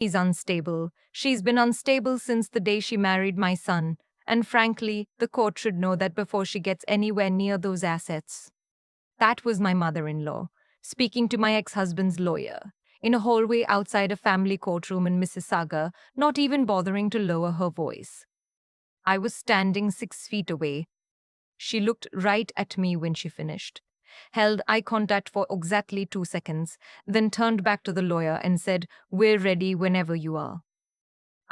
She's unstable. She's been unstable since the day she married my son. And frankly, the court should know that before she gets anywhere near those assets. That was my mother-in-law, speaking to my ex-husband's lawyer, in a hallway outside a family courtroom in Mississauga, not even bothering to lower her voice. I was standing 6 feet away. She looked right at me when she finished, held eye contact for exactly 2 seconds, then turned back to the lawyer and said, "We're ready whenever you are."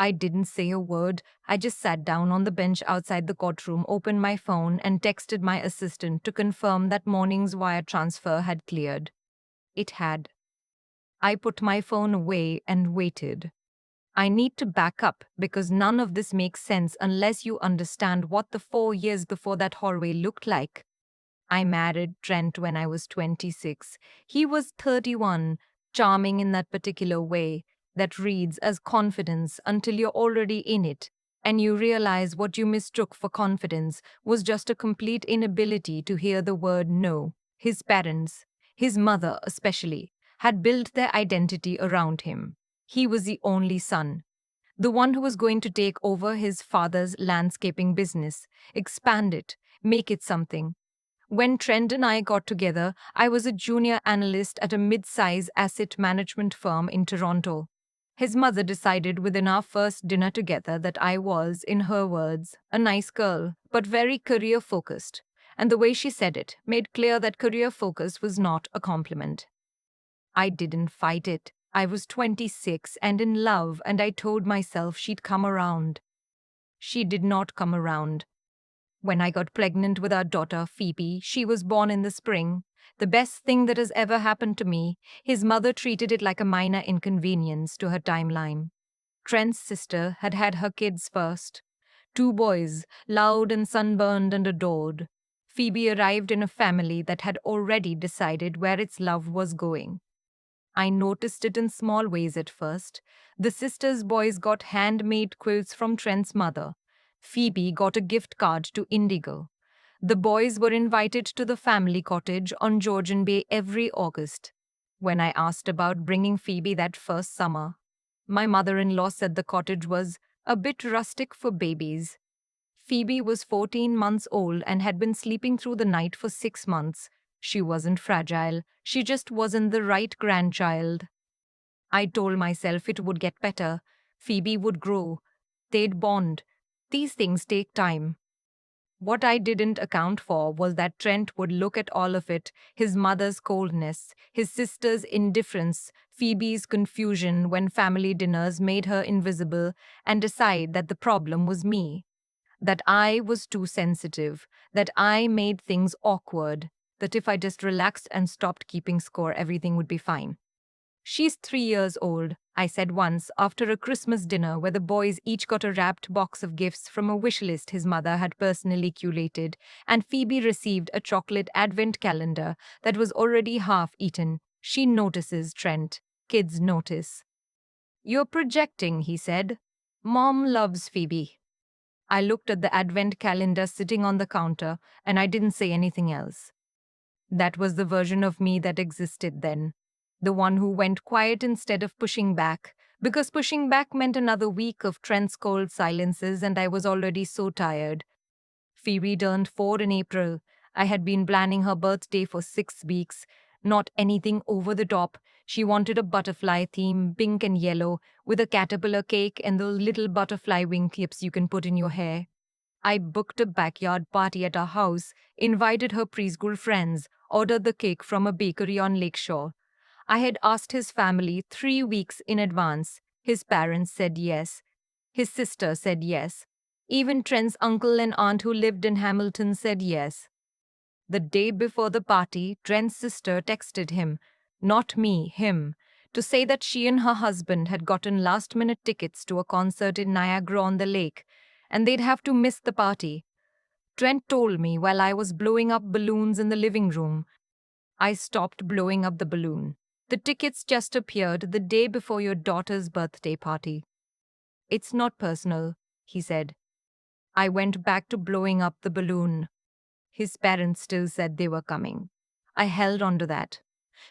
I didn't say a word. I just sat down on the bench outside the courtroom, opened my phone, and texted my assistant to confirm that morning's wire transfer had cleared. It had. I put my phone away and waited. I need to back up because none of this makes sense unless you understand what the 4 years before that hallway looked like. I married Trent when I was 26. He was 31, charming in that particular way that reads as confidence until you're already in it, and you realize what you mistook for confidence was just a complete inability to hear the word no. His parents, his mother especially, had built their identity around him. He was the only son, the one who was going to take over his father's landscaping business, expand it, make it something. When Trent and I got together, I was a junior analyst at a mid-size asset management firm in Toronto. His mother decided within our first dinner together that I was, in her words, a nice girl, but very career-focused. And the way she said it made clear that career focus was not a compliment. I didn't fight it. I was 26 and in love, and I told myself she'd come around. She did not come around. When I got pregnant with our daughter, Phoebe, she was born in the spring. The best thing that has ever happened to me. His mother treated it like a minor inconvenience to her timeline. Trent's sister had had her kids first. 2 boys, loud and sunburned and adored. Phoebe arrived in a family that had already decided where its love was going. I noticed it in small ways at first. The sisters' boys got handmade quilts from Trent's mother. Phoebe got a gift card to Indigo. The boys were invited to the family cottage on Georgian Bay every August. When I asked about bringing Phoebe that first summer, my mother-in-law said the cottage was a bit rustic for babies. Phoebe was 14 months old and had been sleeping through the night for 6 months. She wasn't fragile, she just wasn't the right grandchild. I told myself it would get better. Phoebe would grow. They'd bond. These things take time. What I didn't account for was that Trent would look at all of it, his mother's coldness, his sister's indifference, Phoebe's confusion when family dinners made her invisible, and decide that the problem was me. That I was too sensitive, that I made things awkward, that if I just relaxed and stopped keeping score, everything would be fine. "She's 3 years old," I said once after a Christmas dinner where the boys each got a wrapped box of gifts from a wish list his mother had personally curated, and Phoebe received a chocolate advent calendar that was already half eaten. "She notices, Trent. Kids notice." "You're projecting," he said. "Mom loves Phoebe." I looked at the advent calendar sitting on the counter, and I didn't say anything else. That was the version of me that existed then. The one who went quiet instead of pushing back, because pushing back meant another week of Trent's cold silences, and I was already so tired. Phoebe turned 4 in April. I had been planning her birthday for 6 weeks. Not anything over the top. She wanted a butterfly theme, pink and yellow, with a caterpillar cake and those little butterfly wing clips you can put in your hair. I booked a backyard party at our house, invited her preschool friends, ordered the cake from a bakery on Lakeshore. I had asked his family 3 weeks in advance. His parents said yes. His sister said yes. Even Trent's uncle and aunt who lived in Hamilton said yes. The day before the party, Trent's sister texted him, not me, him, to say that she and her husband had gotten last-minute tickets to a concert in Niagara-on-the-Lake, and they'd have to miss the party. Trent told me while I was blowing up balloons in the living room. I stopped blowing up the balloon. "The tickets just appeared the day before your daughter's birthday party." "It's not personal," he said. I went back to blowing up the balloon. His parents still said they were coming. I held on to that.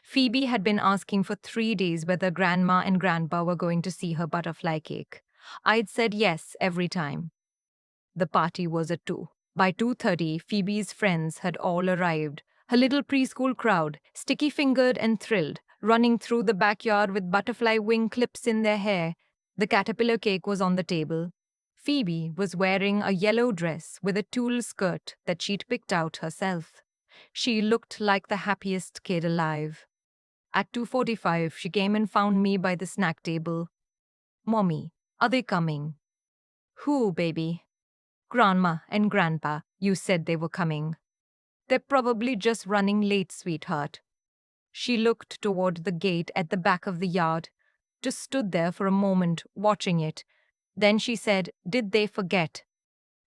Phoebe had been asking for 3 days whether Grandma and Grandpa were going to see her butterfly cake. I'd said yes every time. The party was at 2. By 2:30, Phoebe's friends had all arrived. Her little preschool crowd, sticky-fingered and thrilled, running through the backyard with butterfly wing clips in their hair. The caterpillar cake was on the table. Phoebe was wearing a yellow dress with a tulle skirt that she'd picked out herself. She looked like the happiest kid alive. At 2:45, she came and found me by the snack table. "Mommy, are they coming?" "Who, baby?" "Grandma and Grandpa. You said they were coming." "They're probably just running late, sweetheart." She looked toward the gate at the back of the yard, just stood there for a moment, watching it. Then she said, "Did they forget?"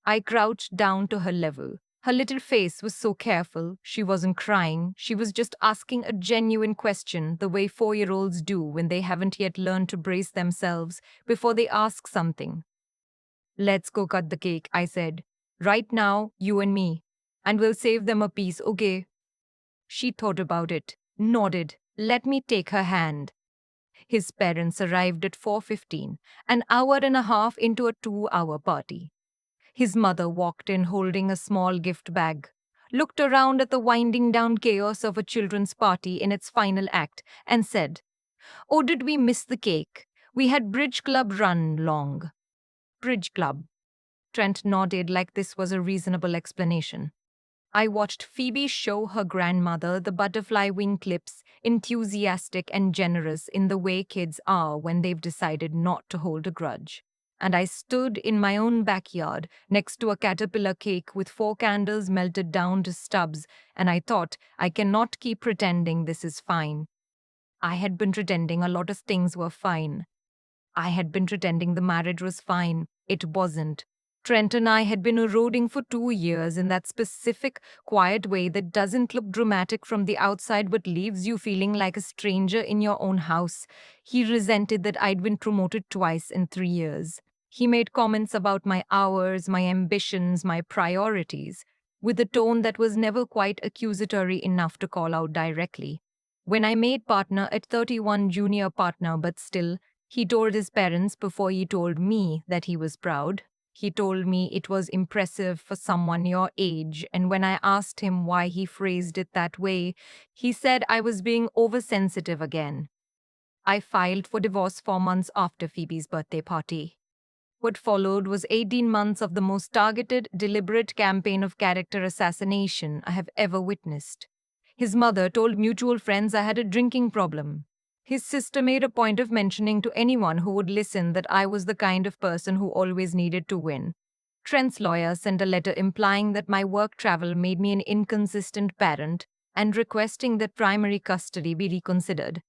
I crouched down to her level. Her little face was so careful. She wasn't crying. She was just asking a genuine question, the way 4-year-olds do when they haven't yet learned to brace themselves before they ask something. "Let's go cut the cake," I said. "Right now, you and me. And we'll save them a piece, okay?" She thought about it, nodded, let me take her hand. His parents arrived at 4:15, an hour and a half into a 2-hour party. His mother walked in holding a small gift bag, looked around at the winding down chaos of a children's party in its final act, and said, "Oh, did we miss the cake? We had bridge club run long." "Bridge club?" Trent nodded like this was a reasonable explanation. I watched Phoebe show her grandmother the butterfly wing clips, enthusiastic and generous in the way kids are when they've decided not to hold a grudge. And I stood in my own backyard next to a caterpillar cake with 4 candles melted down to stubs, and I thought, I cannot keep pretending this is fine. I had been pretending a lot of things were fine. I had been pretending the marriage was fine. It wasn't. Trent and I had been eroding for 2 years in that specific, quiet way that doesn't look dramatic from the outside but leaves you feeling like a stranger in your own house. He resented that I'd been promoted twice in 3 years. He made comments about my hours, my ambitions, my priorities, with a tone that was never quite accusatory enough to call out directly. When I made partner at 31, junior partner, but still, he told his parents before he told me that he was proud. He told me it was impressive for someone your age, and when I asked him why he phrased it that way, he said I was being oversensitive again. I filed for divorce 4 months after Phoebe's birthday party. What followed was 18 months of the most targeted, deliberate campaign of character assassination I have ever witnessed. His mother told mutual friends I had a drinking problem. His sister made a point of mentioning to anyone who would listen that I was the kind of person who always needed to win. Trent's lawyer sent a letter implying that my work travel made me an inconsistent parent and requesting that primary custody be reconsidered.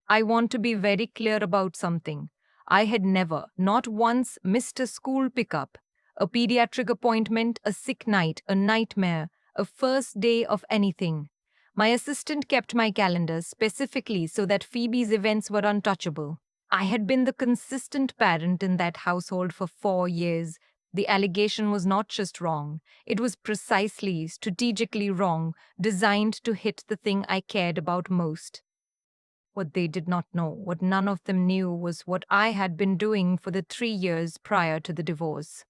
I want to be very clear about something. I had never, not once, missed a school pickup, a pediatric appointment, a sick night, a nightmare, a first day of anything. My assistant kept my calendar specifically so that Phoebe's events were untouchable. I had been the consistent parent in that household for 4 years. The allegation was not just wrong, it was precisely, strategically wrong, designed to hit the thing I cared about most. What they did not know, what none of them knew, was what I had been doing for the 3 years prior to the divorce.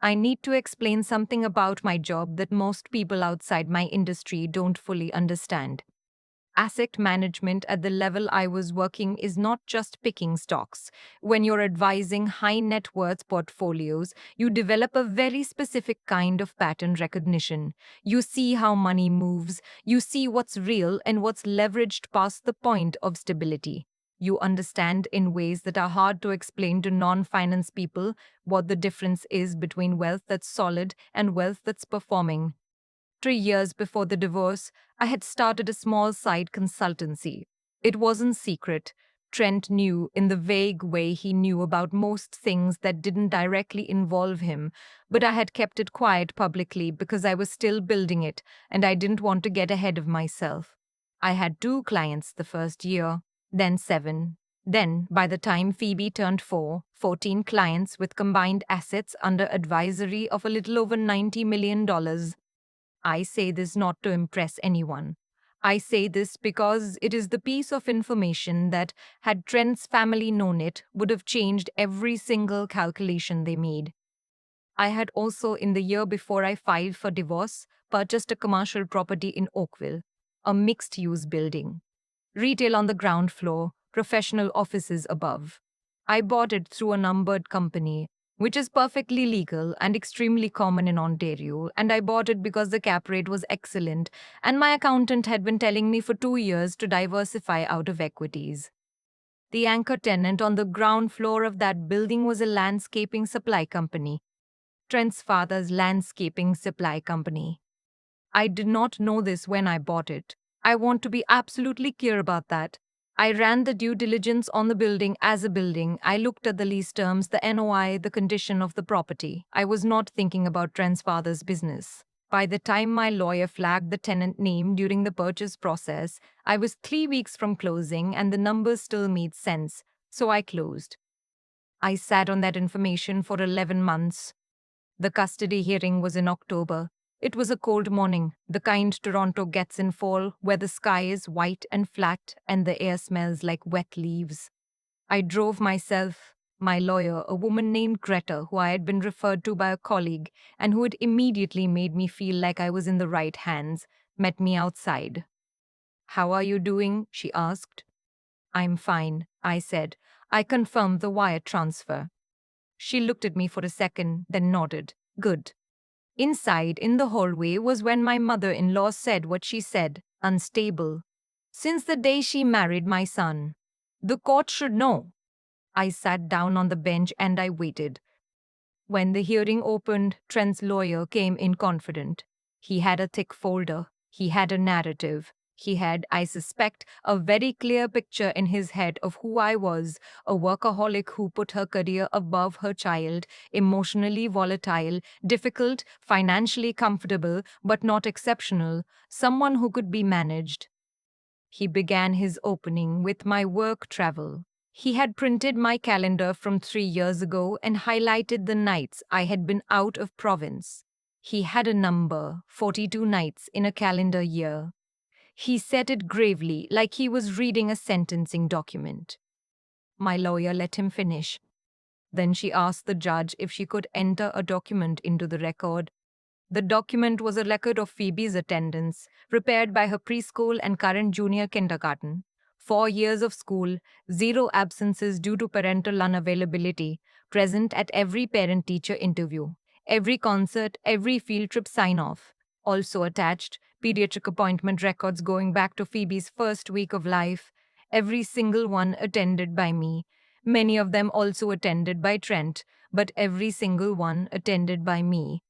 I need to explain something about my job that most people outside my industry don't fully understand. Asset management at the level I was working is not just picking stocks. When you're advising high net worth portfolios, you develop a very specific kind of pattern recognition. You see how money moves, you see what's real and what's leveraged past the point of stability. You understand in ways that are hard to explain to non-finance people what the difference is between wealth that's solid and wealth that's performing. 3 years before the divorce, I had started a small side consultancy. It wasn't secret. Trent knew in the vague way he knew about most things that didn't directly involve him, but I had kept it quiet publicly because I was still building it and I didn't want to get ahead of myself. I had 2 clients the first year, then 7. Then, by the time Phoebe turned 4, 14 clients with combined assets under advisory of a little over $90 million. I say this not to impress anyone. I say this because it is the piece of information that, had Trent's family known it, would have changed every single calculation they made. I had also, in the year before I filed for divorce, purchased a commercial property in Oakville, a mixed use building. Retail on the ground floor, professional offices above. I bought it through a numbered company, which is perfectly legal and extremely common in Ontario, and I bought it because the cap rate was excellent, and my accountant had been telling me for 2 years to diversify out of equities. The anchor tenant on the ground floor of that building was a landscaping supply company, Trent's father's landscaping supply company. I did not know this when I bought it. I want to be absolutely clear about that. I ran the due diligence on the building as a building. I looked at the lease terms, the NOI, the condition of the property. I was not thinking about Trent's father's business. By the time my lawyer flagged the tenant name during the purchase process, I was 3 weeks from closing and the numbers still made sense, so I closed. I sat on that information for 11 months. The custody hearing was in October. It was a cold morning, the kind Toronto gets in fall, where the sky is white and flat and the air smells like wet leaves. I drove myself, my lawyer, a woman named Greta, who I had been referred to by a colleague and who had immediately made me feel like I was in the right hands, met me outside. "How are you doing?" she asked. "I'm fine," I said. I confirmed the wire transfer. She looked at me for a second, then nodded. "Good." Inside, in the hallway, was when my mother-in-law said what she said, unstable. "Since the day she married my son. The court should know." I sat down on the bench and I waited. When the hearing opened, Trent's lawyer came in confident. He had a thick folder. He had a narrative. He had, I suspect, a very clear picture in his head of who I was, a workaholic who put her career above her child, emotionally volatile, difficult, financially comfortable, but not exceptional, someone who could be managed. He began his opening with my work travel. He had printed my calendar from 3 years ago and highlighted the nights I had been out of province. He had a number, 42 nights in a calendar year. He said it gravely, like he was reading a sentencing document. My lawyer let him finish. Then she asked the judge if she could enter a document into the record. The document was a record of Phoebe's attendance, prepared by her preschool and current junior kindergarten. 4 years of school, 0 absences due to parental unavailability, present at every parent-teacher interview, every concert, every field trip sign-off. Also attached, pediatric appointment records going back to Phoebe's first week of life, every single one attended by me. Many of them also attended by Trent, but every single one attended by me.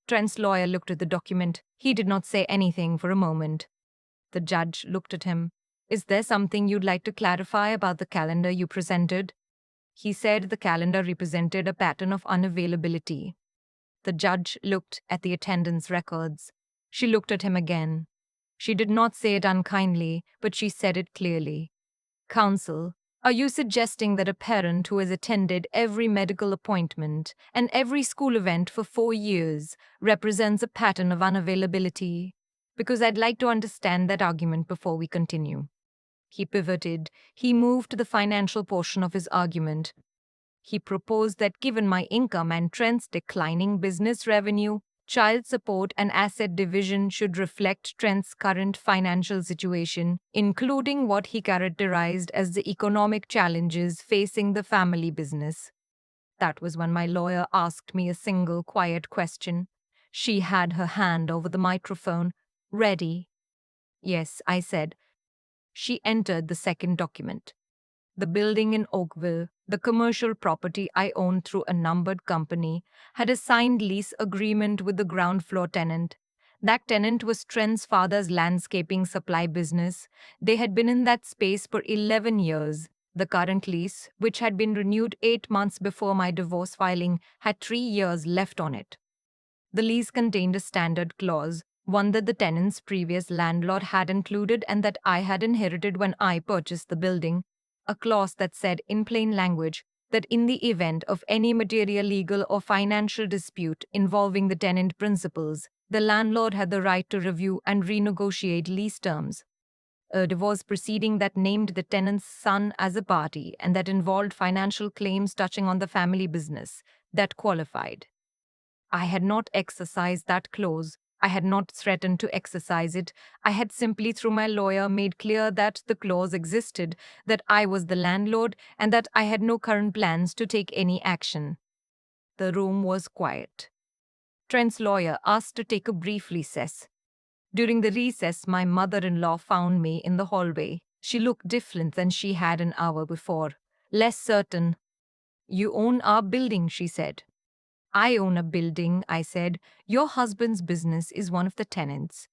Trent's lawyer looked at the document. He did not say anything for a moment. The judge looked at him. "Is there something you'd like to clarify about the calendar you presented?" He said the calendar represented a pattern of unavailability. The judge looked at the attendance records. She looked at him again. She did not say it unkindly, but she said it clearly. "Counsel, are you suggesting that a parent who has attended every medical appointment and every school event for 4 years represents a pattern of unavailability? Because I'd like to understand that argument before we continue." He pivoted. He moved to the financial portion of his argument. He proposed that given my income and Trent's declining business revenue, child support and asset division should reflect Trent's current financial situation, including what he characterized as the economic challenges facing the family business. That was when my lawyer asked me a single quiet question. She had her hand over the microphone. "Ready?" "Yes," I said. She entered the second document. The building in Oakville, the commercial property I owned through a numbered company, had a signed lease agreement with the ground floor tenant. That tenant was Trent's father's landscaping supply business. They had been in that space for 11 years. The current lease, which had been renewed 8 months before my divorce filing, had 3 years left on it. The lease contained a standard clause, one that the tenant's previous landlord had included and that I had inherited when I purchased the building. A clause that said in plain language that in the event of any material legal or financial dispute involving the tenant principals, the landlord had the right to review and renegotiate lease terms. A divorce proceeding that named the tenant's son as a party and that involved financial claims touching on the family business that qualified. I had not exercised that clause. I had not threatened to exercise it. I had simply, through my lawyer, made clear that the clause existed, that I was the landlord, and that I had no current plans to take any action. The room was quiet. Trent's lawyer asked to take a brief recess. During the recess, my mother-in-law found me in the hallway. She looked different than she had an hour before. Less certain. "You own our building," she said. "I own a building," I said. "Your husband's business is one of the tenants."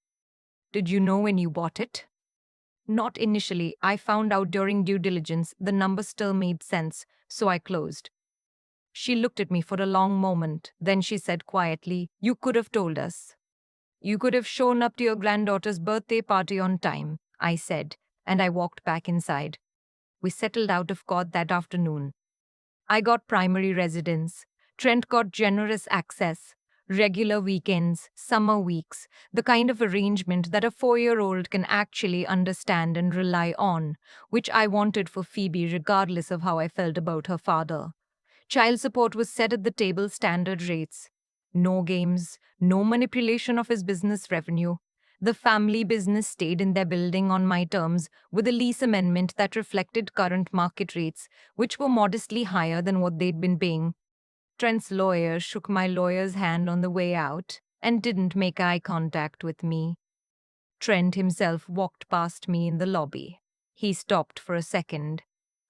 "Did you know when you bought it?" "Not initially. I found out during due diligence. The number still made sense, so I closed." She looked at me for a long moment. Then she said quietly, "You could have told us. You could have shown up to your granddaughter's birthday party on time," I said, and I walked back inside. We settled out of court that afternoon. I got primary residence. Trent got generous access, regular weekends, summer weeks, the kind of arrangement that a 4-year-old can actually understand and rely on, which I wanted for Phoebe regardless of how I felt about her father. Child support was set at the table standard rates. No games, no manipulation of his business revenue. The family business stayed in their building on my terms with a lease amendment that reflected current market rates, which were modestly higher than what they'd been paying. Trent's lawyer shook my lawyer's hand on the way out and didn't make eye contact with me. Trent himself walked past me in the lobby. He stopped for a second.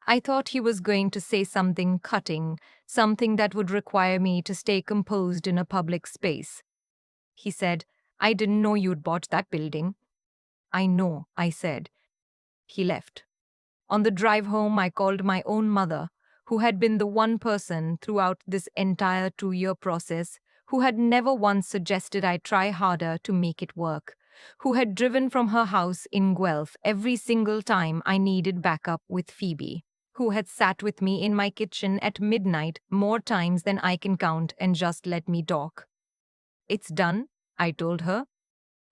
I thought he was going to say something cutting, something that would require me to stay composed in a public space. He said, "I didn't know you'd bought that building." "I know," I said. He left. On the drive home, I called my own mother, who had been the one person throughout this entire 2-year process who had never once suggested I try harder to make it work, who had driven from her house in Guelph every single time I needed backup with Phoebe, who had sat with me in my kitchen at midnight more times than I can count and just let me talk. "It's done," I told her.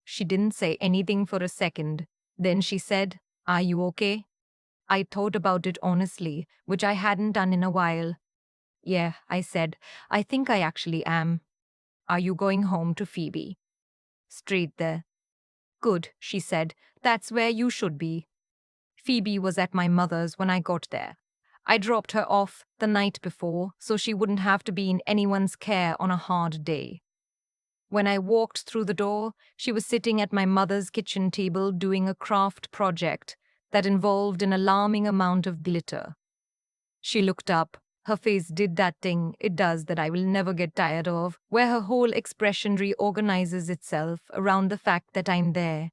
She didn't say anything for a second. Then she said, "Are you okay?" I thought about it honestly, which I hadn't done in a while. "Yeah," I said, "I think I actually am." "Are you going home to Phoebe?" "Straight there." "Good," she said. "That's where you should be." Phoebe was at my mother's when I got there. I dropped her off the night before so she wouldn't have to be in anyone's care on a hard day. When I walked through the door, she was sitting at my mother's kitchen table doing a craft project that involved an alarming amount of glitter. She looked up. Her face did that thing it does that I will never get tired of, where her whole expression reorganizes itself around the fact that I'm there.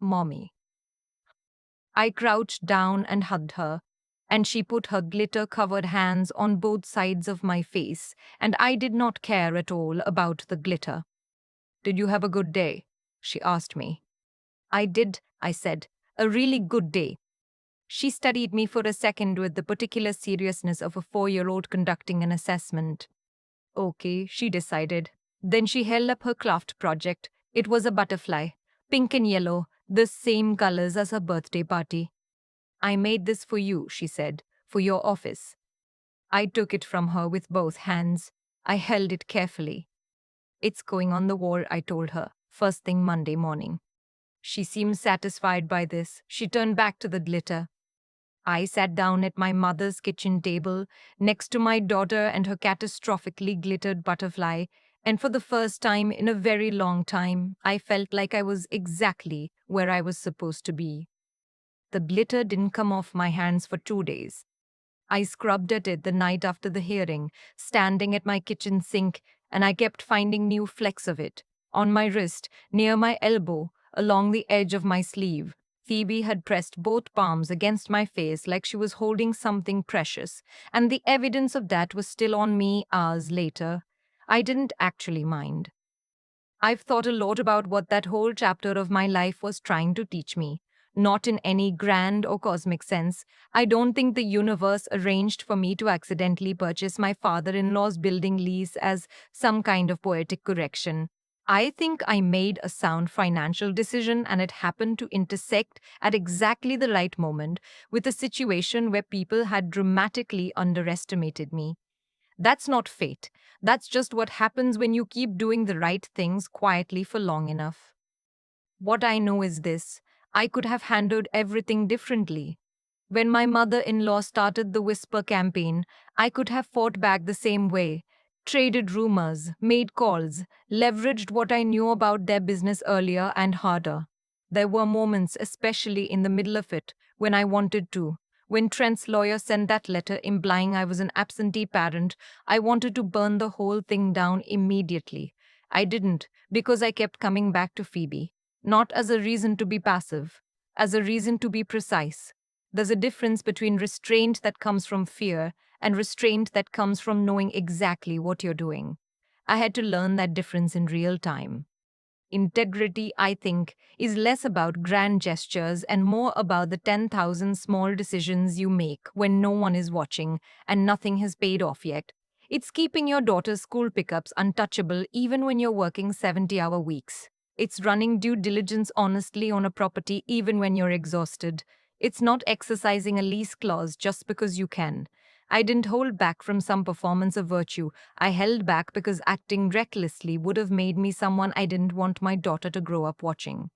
"Mommy." I crouched down and hugged her, and she put her glitter-covered hands on both sides of my face, and I did not care at all about the glitter. "Did you have a good day?" she asked me. "I did," I said. "A really good day." She studied me for a second with the particular seriousness of a 4-year-old conducting an assessment. "Okay," she decided. Then she held up her craft project. It was a butterfly, pink and yellow, the same colors as her birthday party. "I made this for you," she said, "for your office." I took it from her with both hands. I held it carefully. "It's going on the wall," I told her, "first thing Monday morning." She seemed satisfied by this. She turned back to the glitter. I sat down at my mother's kitchen table next to my daughter and her catastrophically glittered butterfly, and for the first time in a very long time, I felt like I was exactly where I was supposed to be. The glitter didn't come off my hands for 2 days. I scrubbed at it the night after the hearing, standing at my kitchen sink, and I kept finding new flecks of it. On my wrist, near my elbow, along the edge of my sleeve. Phoebe had pressed both palms against my face like she was holding something precious, and the evidence of that was still on me hours later. I didn't actually mind. I've thought a lot about what that whole chapter of my life was trying to teach me. Not in any grand or cosmic sense. I don't think the universe arranged for me to accidentally purchase my father-in-law's building lease as some kind of poetic correction. I think I made a sound financial decision and it happened to intersect at exactly the right moment with a situation where people had dramatically underestimated me. That's not fate. That's just what happens when you keep doing the right things quietly for long enough. What I know is this: I could have handled everything differently. When my mother in law started the Whisper campaign, I could have fought back the same way, traded rumors, made calls, leveraged what I knew about their business earlier and harder. There were moments, especially in the middle of it, when I wanted to. When Trent's lawyer sent that letter implying I was an absentee parent, I wanted to burn the whole thing down immediately. I didn't, because I kept coming back to Phoebe. Not as a reason to be passive, as a reason to be precise. There's a difference between restraint that comes from fear and restraint that comes from knowing exactly what you're doing. I had to learn that difference in real time. Integrity, I think, is less about grand gestures and more about the 10,000 small decisions you make when no one is watching and nothing has paid off yet. It's keeping your daughter's school pickups untouchable even when you're working 70-hour weeks. It's running due diligence honestly on a property even when you're exhausted. It's not exercising a lease clause just because you can. I didn't hold back from some performance of virtue. I held back because acting recklessly would have made me someone I didn't want my daughter to grow up watching.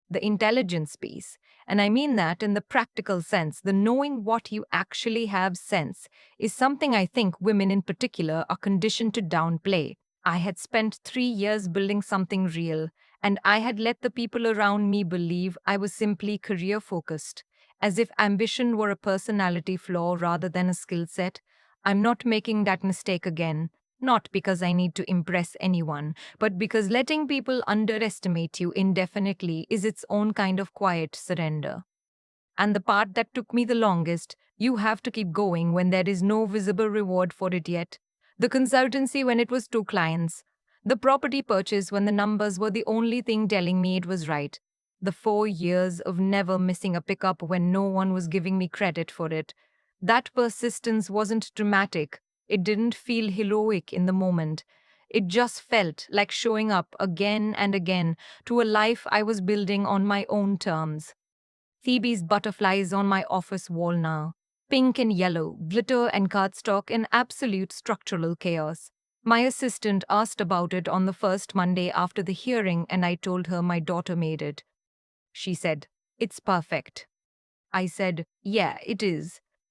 The intelligence piece, and I mean that in the practical sense, the knowing what you actually have sense, is something I think women in particular are conditioned to downplay. I had spent 3 years building something real, and I had let the people around me believe I was simply career focused, as if ambition were a personality flaw rather than a skill set. I'm not making that mistake again, not because I need to impress anyone, but because letting people underestimate you indefinitely is its own kind of quiet surrender. And the part that took me the longest: you have to keep going when there is no visible reward for it yet. The consultancy when it was 2 clients. The property purchase when the numbers were the only thing telling me it was right. The 4 years of never missing a pickup when no one was giving me credit for it. That persistence wasn't dramatic. It didn't feel heroic in the moment. It just felt like showing up again and again to a life I was building on my own terms. Phoebe's butterflies on my office wall now. Pink and yellow, glitter and cardstock in absolute structural chaos. My assistant asked about it on the first Monday after the hearing, and I told her my daughter made it. She said, "It's perfect." I said, "Yeah, it is."